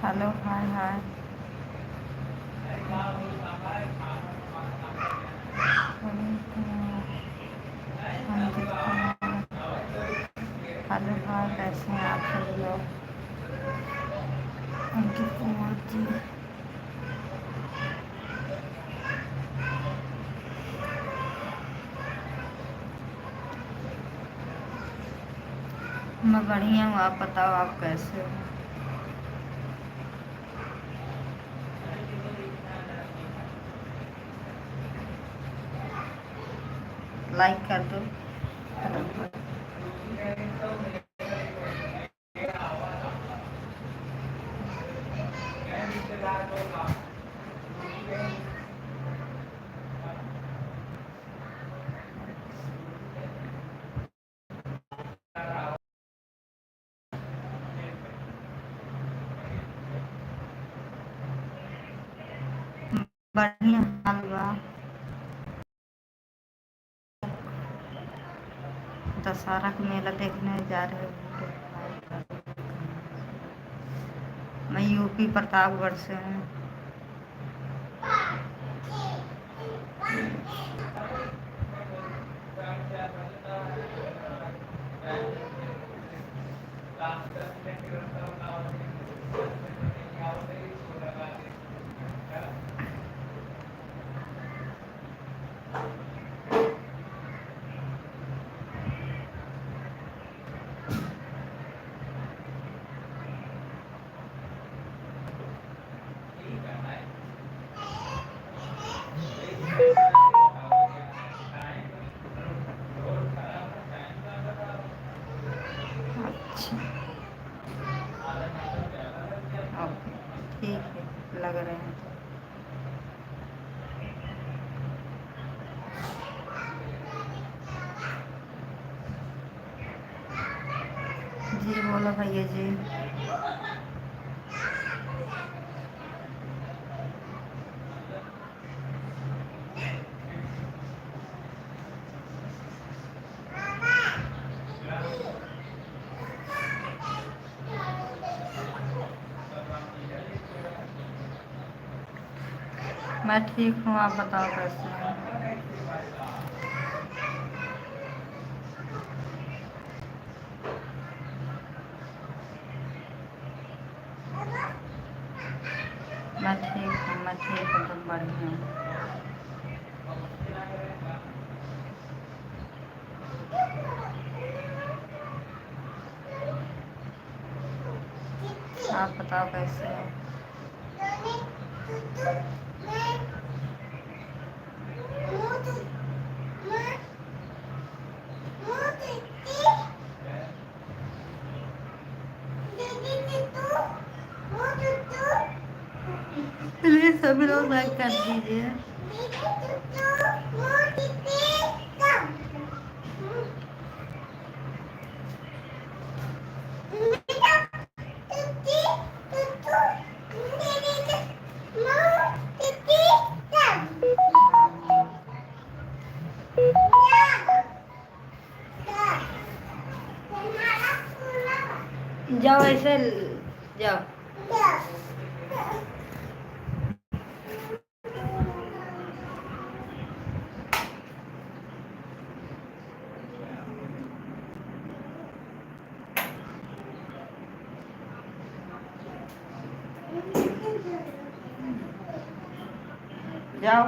Hello hi हाय। Amit Kumar, Ankit Kumar. Hello hi, कैसे हैं आप सभी लोग? अंकित कुमार जी। मैं बढ़िया हूँ, आप बताओ आप कैसे हो? लाइक कर दो। बढ़िया हाल बा। दशहरा का मेला देखने जा रहे हो? मैं यूपी प्रतापगढ़ से हूँ। अच्छा, ओके, ठीक है, लग रहे हैं। जी बोलो भैया जी। मैं ठीक हूँ, आप बताओ कैसे हैं? मैं ठीक हूँ, मैं ठीक हूँ, तुम बढ़िया हूँ। आप बताओ कैसे हो? प्लीज सभी लोग लाइक कर दीजिए। जाओ ऐसे जाओ। जाओ।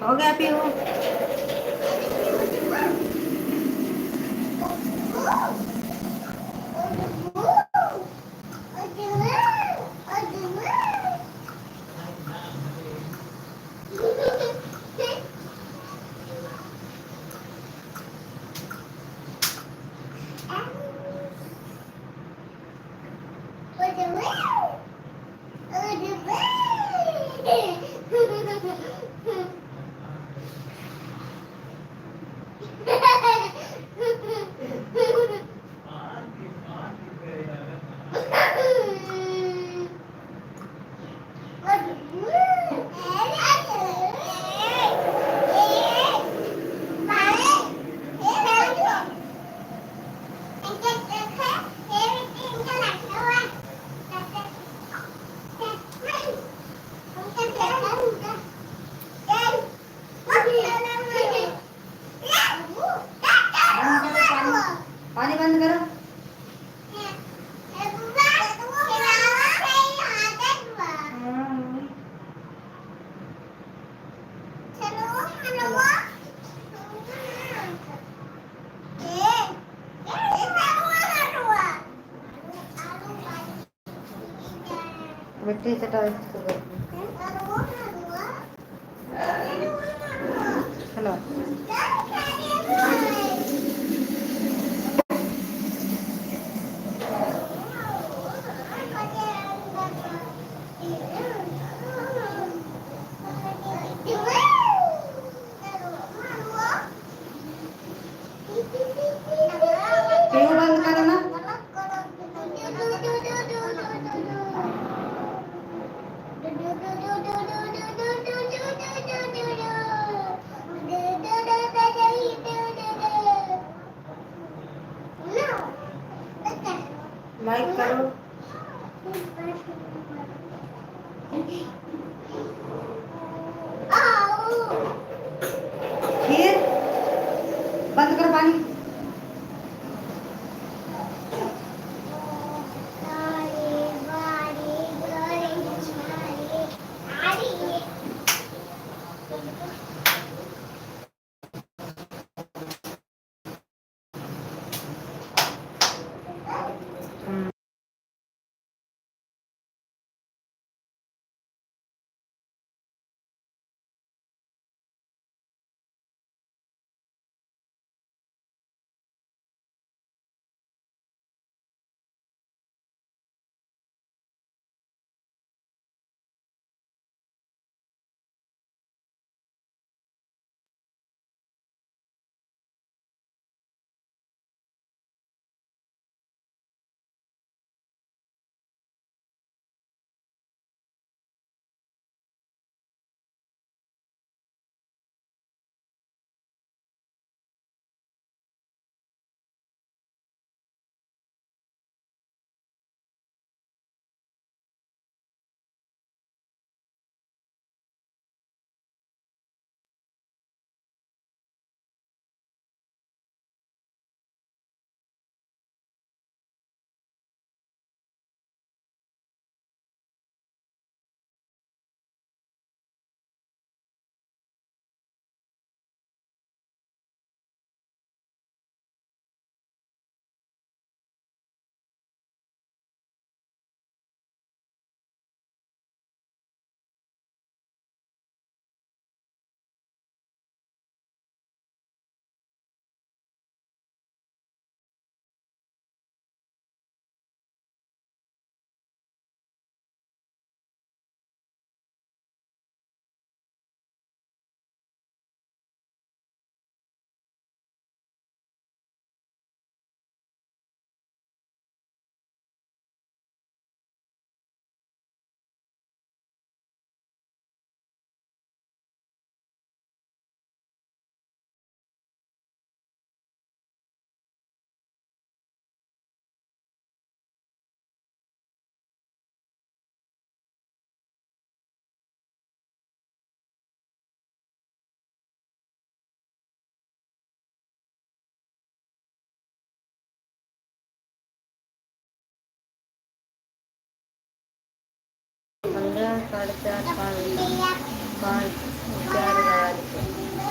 हो गया पीहू? पानी बंद करो। मिट्टी चटाओ इसको। हेलो। माइक करो। खीर बंद करो पानी। साढ़े 4 5 4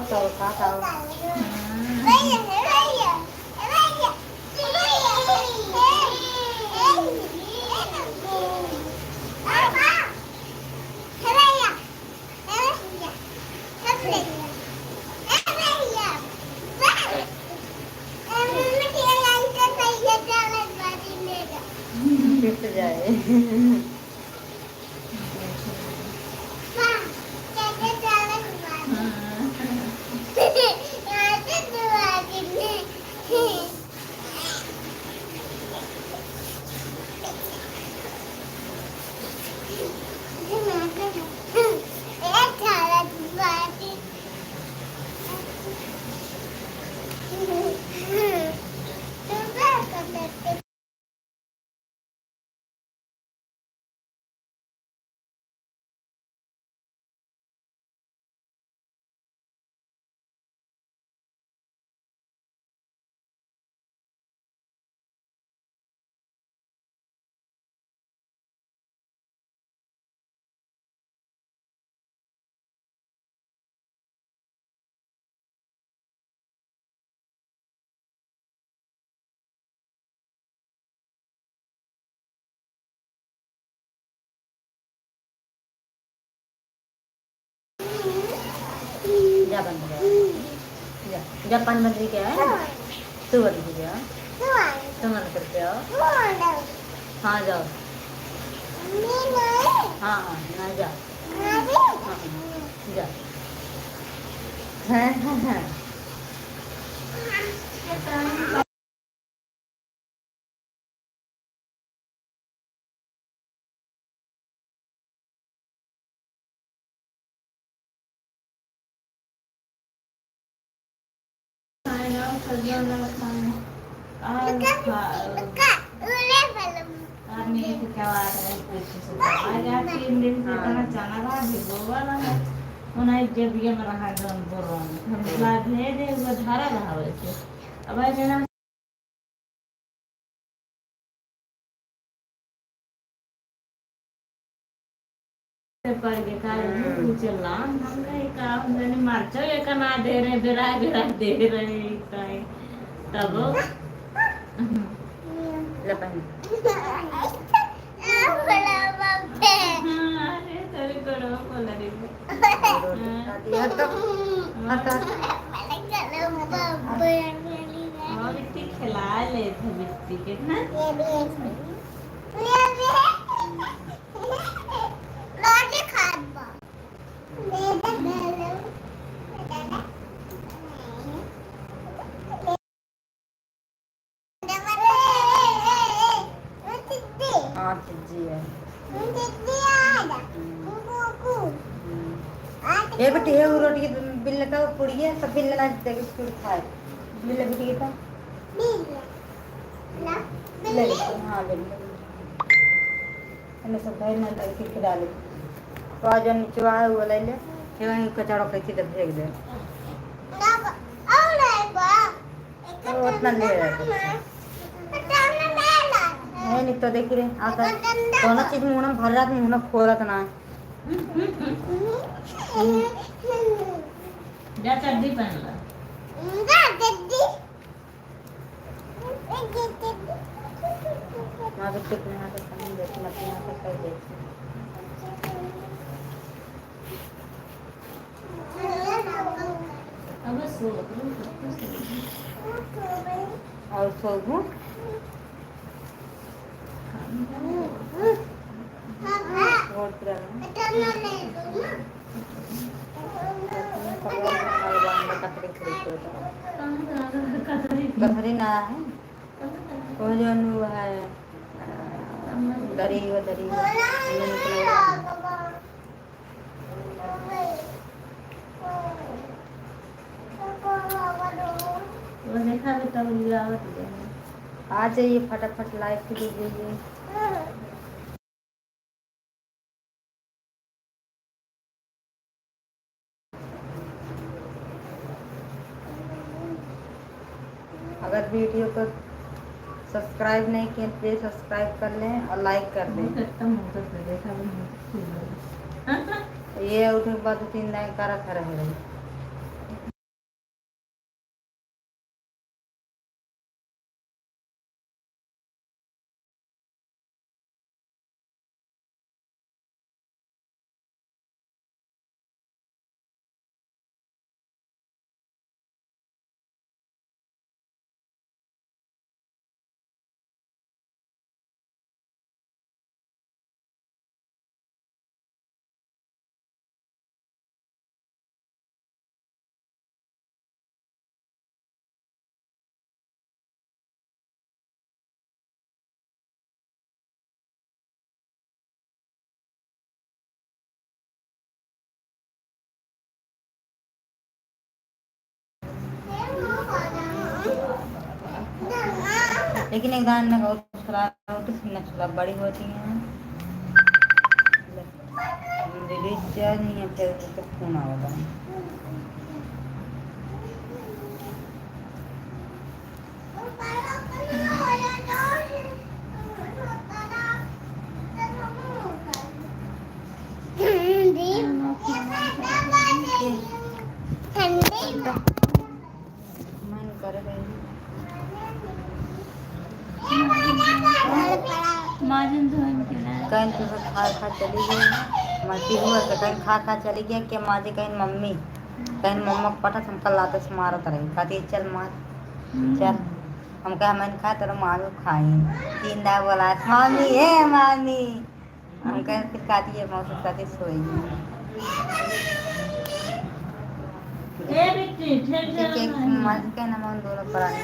tàu cá tàu biết rồi जा बंद जा जा पान बंद क्या है तू बंद क्या तुम बंद करते हो हाँ जाओ हाँ हाँ ना जा जा हाँ मार्च ना दे रहे बेरा बेरा दे रहे तब खिला ले कितना ये बेटी है वो रोटी बिल का पूरी है सब बिल लगा दे उसको खाए बिल बेटी का बिल ले हां बिल इन्हें सब भाई ना लग के डाले तो आज नीचे आए वो ले ले ये वहीं कचरा कैसे दे फेंक दे तो उतना ले रहा है नहीं तो देख रहे आता दोनों चीज मुंह में भर रहा था मुंह खोल रहा था ना जा चड्डी पहन ला मां के टिकने हाथ से देख मत यहां पे कर दे अब सो और सोगू और कथरी ना है वो जो है दरी वो दरी देखा बेटा गिरावट है। आ जाइए फटाफट लाइव के दीजिए। अगर वीडियो को सब्सक्राइब नहीं किए प्लीज सब्सक्राइब कर लें और लाइक कर दें। ये उठे के बाद 2-3 दिन का रखा रहेगा। लेकिन एक दान में छोला बड़ी होती हैं नहीं है फिर तो खून होगा। मन कर रही कहीं तो खा चली गई मरती हुआ तो कहीं खा चली गई कि माजी कहीं मम्मी मम्मा पटा हम कल लाते से मारत रही कहती चल मार चल हम कहा मैंने खा तेरा मामी खाई 3 दाव बोला मामी है मामी हम कह फिर कहती है मौसम कहती सोई माजी के ना मन दोनों परानी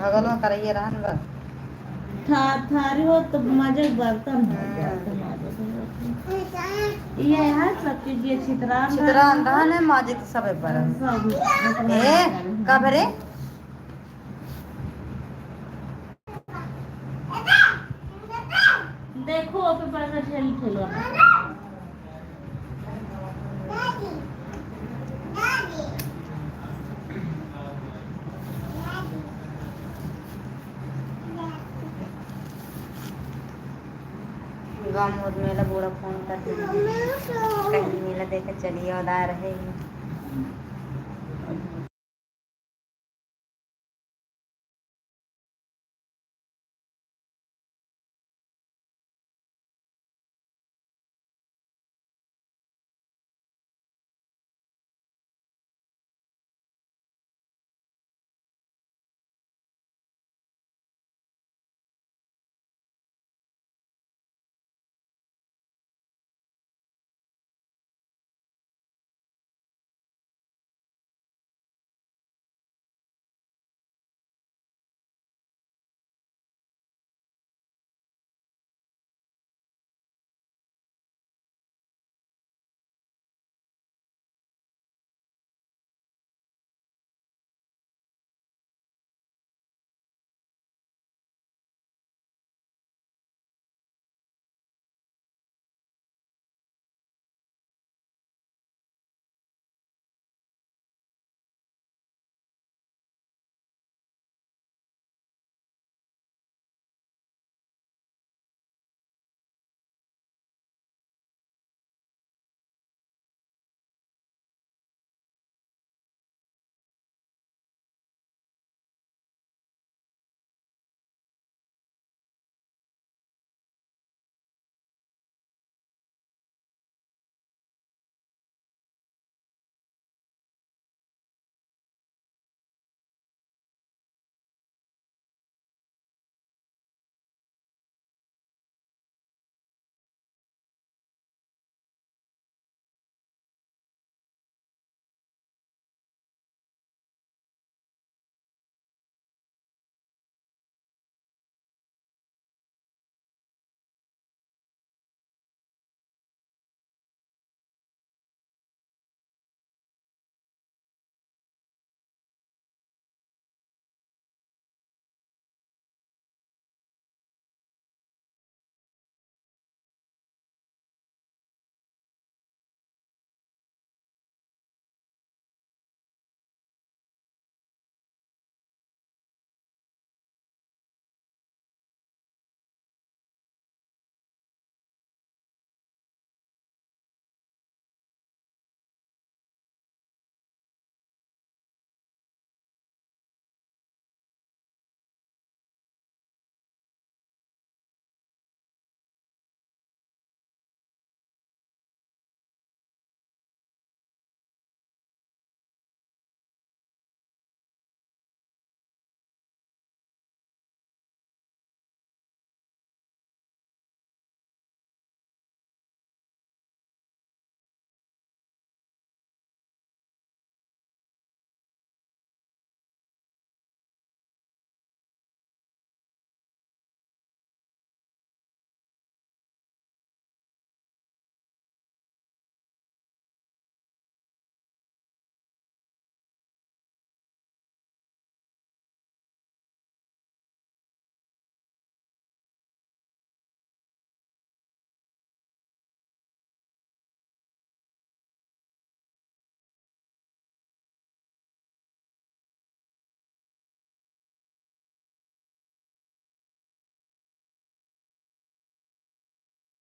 भगल में कराइए रहन बस थारी हो तो मजे बर्तन ये है सब चीज ये चित्रान रहन है माजे तो सब पर ए कबरे देखो पे पर ठेल ठेलो गाँव मोद मेला बुरा फोन कर कहीं मेला देकर चलिए और आ रहे हैं।